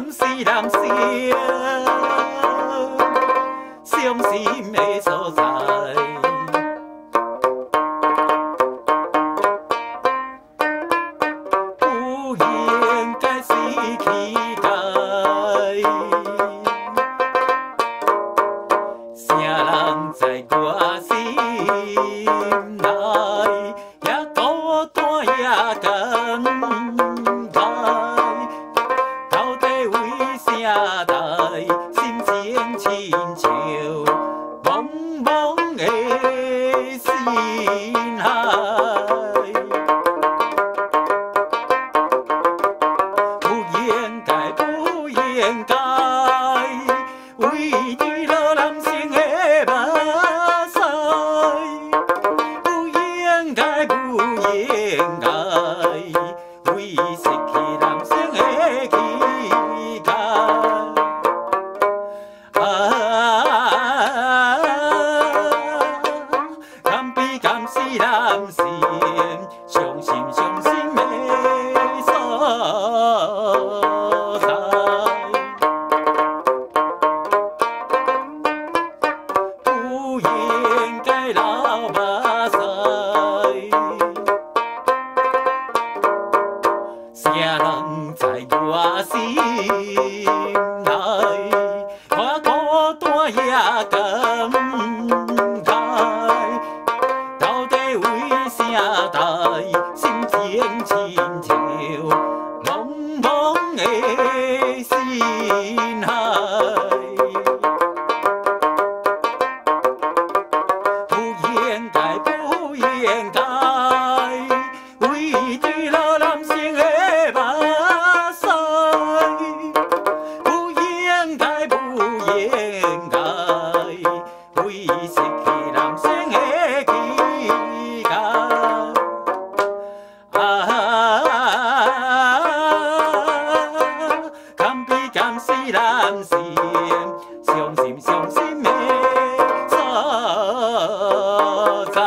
甘是人生伤心的所在。不应该失去爱，谁人在我心内，也孤单也感慨。到底为啥代心情亲像茫茫的心海？不应该为坠落男性的目屎，不应该为失去男性的期待。甘比甘是男性伤心的所在。不应该流目屎，谁人在我心内，我孤单也感慨。到底为啥代心情亲像茫茫的心海？不应该为坠落男性的目屎，不应该为失去男性的期待。甘比甘是男性伤心的所在。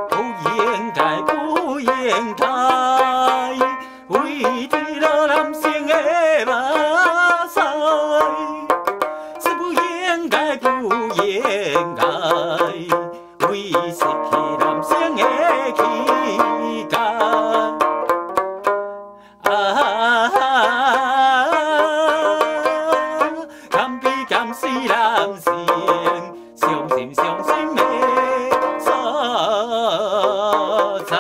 不应该为坠落男性的目屎，是不应该为失去男性的期待。甘比甘是男性伤心的所在。